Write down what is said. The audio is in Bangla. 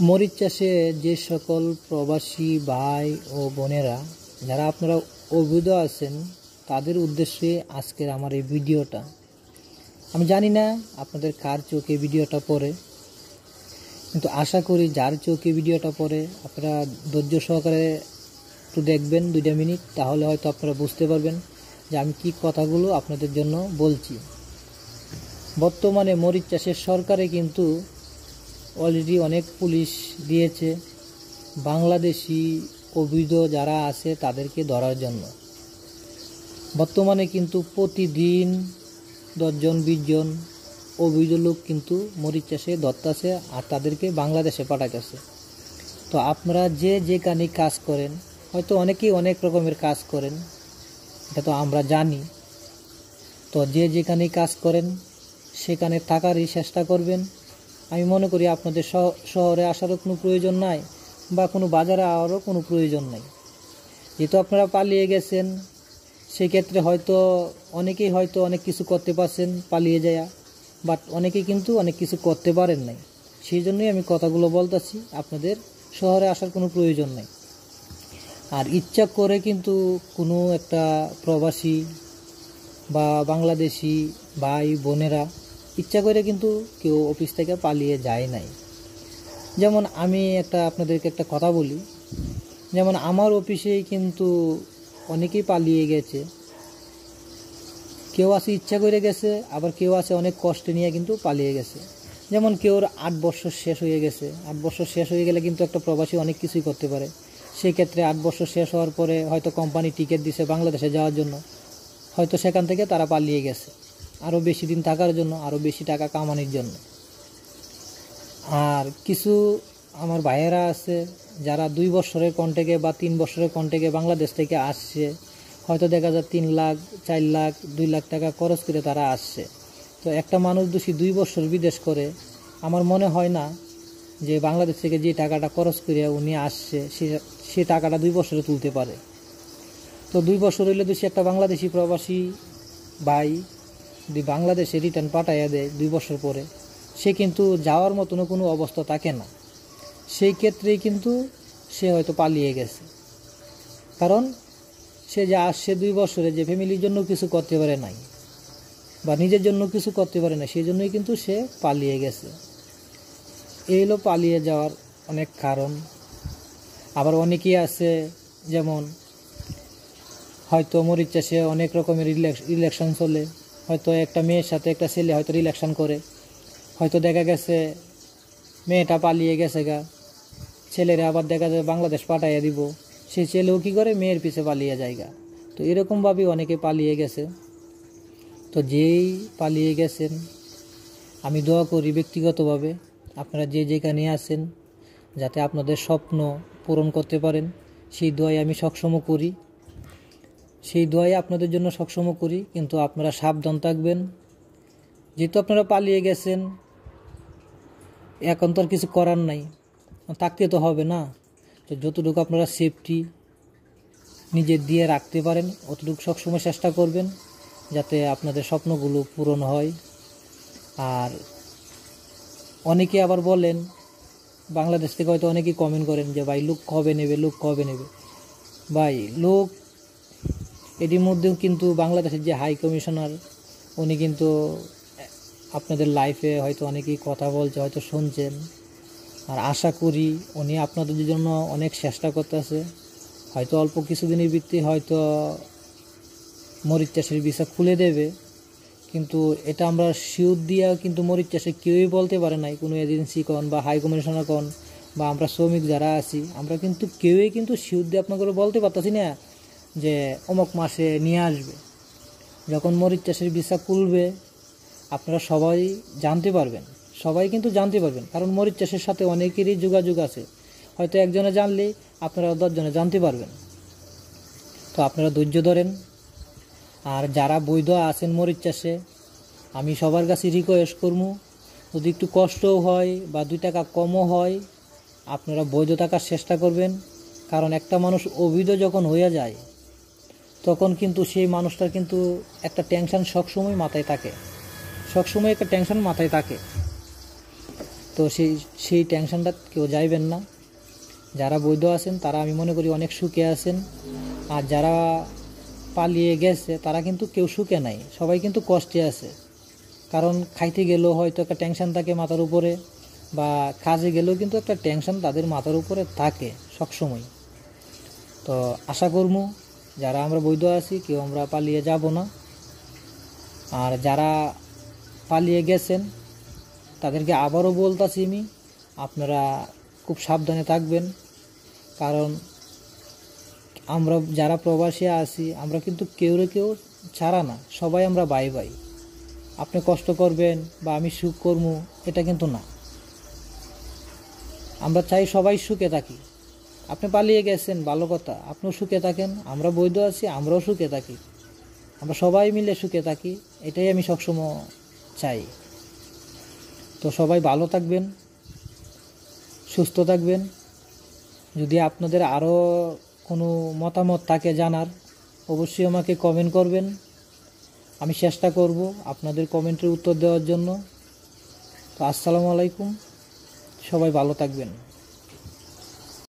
মরিচ চাষে যে সকল প্রবাসী ভাই ও বোনেরা যারা আপনারা অভিজ্ঞ আছেন তাদের উদ্দেশ্যে আজকের আমার এই ভিডিওটা। আমি জানি না আপনাদের কার চোখে ভিডিওটা পড়ে, কিন্তু আশা করি যার চোখে ভিডিওটা পড়ে আপনারা ধৈর্য সহকারে একটু দেখবেন 2 মিনিট, তাহলে হয়তো আপনারা বুঝতে পারবেন যে আমি কি কথাগুলো আপনাদের জন্য বলছি। বর্তমানে মরিচ চাষের সরকারে কিন্তু অলরেডি অনেক পুলিশ দিয়েছে বাংলাদেশি অবৈধ যারা আছে তাদেরকে ধরার জন্য। বর্তমানে কিন্তু প্রতিদিন 10 জন 20 জন অবৈধ লোক কিন্তু মরিচ চাষে ধরতেছে আর তাদেরকে বাংলাদেশে পাঠাতেছে। তো আপনারা যে যেখানে কাজ করেন, হয়তো অনেকেই অনেক রকমের কাজ করেন, এটা তো আমরা জানি। তো যে যেখানে কাজ করেন সেখানে থাকারই চেষ্টা করবেন। আমি মনে করি আপনাদের শহরে আসারও কোনো প্রয়োজন নাই বা কোনো বাজারে আসারও কোনো প্রয়োজন নাই। যেহেতু আপনারা পালিয়ে গেছেন, সেক্ষেত্রে হয়তো অনেকেই হয়তো অনেক কিছু করতে পারছেন পালিয়ে যায়, বাট অনেকেই কিন্তু অনেক কিছু করতে পারেন নাই। সেই জন্যই আমি কথাগুলো বলতেছি, আপনাদের শহরে আসার কোনো প্রয়োজন নেই। আর ইচ্ছা করে কিন্তু কোনো একটা প্রবাসী বা বাংলাদেশি ভাই বোনেরা ইচ্ছা করে কিন্তু কেউ অফিস থেকে পালিয়ে যায় নাই। যেমন আমি আপনাদেরকে একটা কথা বলি, যেমন আমার অফিসেই কিন্তু অনেকেই পালিয়ে গেছে। কেউ আছে ইচ্ছা করে গেছে, আবার কেউ আছে অনেক কষ্ট নিয়ে কিন্তু পালিয়ে গেছে। যেমন কেউর 8 বছর শেষ হয়ে গেছে। 8 বছর শেষ হয়ে গেলে কিন্তু একটা প্রবাসী অনেক কিছুই করতে পারে। সেই ক্ষেত্রে 8 বছর শেষ হওয়ার পরে হয়তো কোম্পানি টিকিট দিছে বাংলাদেশে যাওয়ার জন্য, হয়তো সেখান থেকে তারা পালিয়ে গেছে আরও বেশি দিন থাকার জন্য, আরও বেশি টাকা কামানোর জন্য। আর কিছু আমার ভাইয়েরা আছে যারা 2 বছরের কন্ট্রাক্টে বা 3 বছরের কন্ট্রাক্টে বাংলাদেশ থেকে আসছে, হয়তো দেখা যায় 3 লাখ 4 লাখ 2 লাখ টাকা খরচ করে তারা আসছে। তো একটা মানুষ 2 বছর বিদেশ করে, আমার মনে হয় না যে বাংলাদেশ থেকে যে টাকাটা খরচ করে উনি আসছে সে টাকাটা 2 বছরে তুলতে পারে। তো 2 বছর হইলে একটা বাংলাদেশি প্রবাসী ভাই যদি বাংলাদেশে রিটার্ন পাঠাইয়া দেয় 2 বছর পরে, সে কিন্তু যাওয়ার মতনও কোনো অবস্থা থাকে না। সেই ক্ষেত্রেই কিন্তু সে হয়তো পালিয়ে গেছে, কারণ সে যে আসছে 2 বছরে যে ফ্যামিলির জন্য কিছু করতে পারে নাই বা নিজের জন্য কিছু করতে পারে না, সেই জন্যই কিন্তু সে পালিয়ে গেছে। এই হলো পালিয়ে যাওয়ার অনেক কারণ। আবার অনেকেই আছে যেমন হয়তো মরিচ চাষে অনেক রকমের রিলেশন চলে, হয়তো একটা মেয়ের সাথে একটা ছেলে হয়তো রিলেশন করে, হয়তো দেখা গেছে মেয়েটা পালিয়ে গেছে গা, ছেলেরা আবার দেখা যায় বাংলাদেশ পাঠাইয়া দিব, সেই ছেলেও কী করে মেয়ের পিছে পালিয়ে যায় গা। তো এরকমভাবেই অনেকে পালিয়ে গেছে। তো যেই পালিয়ে গেছেন, আমি দোয়া করি ব্যক্তিগতভাবে আপনারা যে যেখানে আছেন যাতে আপনাদের স্বপ্ন পূরণ করতে পারেন, সেই দোয়াই আমি সবসময় করি, সেই দোয়াই আপনাদের জন্য সবসময় করি। কিন্তু আপনারা সাবধান থাকবেন। যেহেতু আপনারা পালিয়ে গেছেন, এখন তো আর কিছু করার নাই, থাকতে তো হবে না। তো যতটুকু আপনারা সেফটি নিজের দিয়ে রাখতে পারেন অতটুকু সবসময় চেষ্টা করবেন যাতে আপনাদের স্বপ্নগুলো পূরণ হয়। আর অনেকে আবার বলেন, বাংলাদেশ থেকে হয়তো অনেকেই কমেন্ট করেন যে ভাই লোক কবে নেবে, লোক কবে নেবে। ভাই লোক এটির মধ্যেও কিন্তু বাংলাদেশের যে হাই কমিশনার, উনি কিন্তু আপনাদের লাইফে হয়তো অনেকেই কথা বলছে, হয়তো শুনছেন। আর আশা করি উনি আপনাদের জন্য অনেক চেষ্টা করতেছে। হয়তো অল্প কিছুদিনের ভিত্তি হয়তো মরিচ চাষের ভিসা খুলে দেবে, কিন্তু এটা আমরা শিওর দিয়া কিন্তু মরিচ চাষে কেউই বলতে পারে নাই, কোনো এজেন্সি কন বা হাই কমিশনার কন বা আমরা শ্রমিক যারা আছি, আমরা কিন্তু কেউই কিন্তু শিওর দিয়ে আপনাকে বলতে পারতেছি না যে অমুক মাসে নিয়ে আসবে। যখন মরিচ চাষের ভিসা খুলবে আপনারা সবাই জানতে পারবেন, সবাই কিন্তু জানতে পারবেন, কারণ মরিচ চাষের সাথে অনেকেরই যোগাযোগ আছে। হয়তো একজনে জানলে আপনারা 10 জনে জানতে পারবেন। তো আপনারা ধৈর্য ধরেন। আর যারা বৈধ আছেন মরিচ চাষে, আমি সবার কাছে রিকোয়েস্ট করবো, যদি একটু কষ্টও হয় বা 2 টাকা কমও হয়, আপনারা বৈধ থাকার চেষ্টা করবেন। কারণ একটা মানুষ অবৈধ যখন হয়ে যায় তখন কিন্তু সেই মানুষটার কিন্তু একটা টেনশন সবসময় মাথায় থাকে, সবসময় একটা টেনশন মাথায় থাকে। তো সেই টেনশনটা কেউ যাইবেন না। যারা বৈধ আছেন তারা আমি মনে করি অনেক সুখে আছেন, আর যারা পালিয়ে গেছে তারা কিন্তু কেউ সুখে নাই, সবাই কিন্তু কষ্টে আছে। কারণ খাইতে গেলেও হয়তো একটা টেনশন থাকে মাথার উপরে, বা কাজে গেলেও কিন্তু একটা টেনশন তাদের মাথার উপরে থাকে সবসময়। তো আশা করবো যারা আমরা বৈধ আছি কেউ আমরা পালিয়ে যাব না। আর যারা পালিয়ে গেছেন তাদেরকে আবারও বলতাছি আমি, আপনারা খুব সাবধানে থাকবেন। কারণ আমরা যারা প্রবাসী আছি আমরা কিন্তু কেউ ছাড়া না, সবাই আমরা ভাই ভাই। আপনি কষ্ট করবেন বা আমি সুখ করবো এটা কিন্তু না, আমরা চাই সবাই সুখে থাকি। আপনি পালিয়ে গেছেন ভালো কথা, আপনিও সুখে থাকেন, আমরা বৈধ আছি আমরাও সুখে থাকি, আমরা সবাই মিলে সুখে থাকি, এটাই আমি সবসময় চাই। তো সবাই ভালো থাকবেন, সুস্থ থাকবেন। যদি আপনাদের আরও কোনো মতামত থাকে জানার, অবশ্যই আমাকে কমেন্ট করবেন, আমি চেষ্টা করব আপনাদের কমেন্টের উত্তর দেওয়ার জন্য। তো আসসালামু আলাইকুম, সবাই ভালো থাকবেন।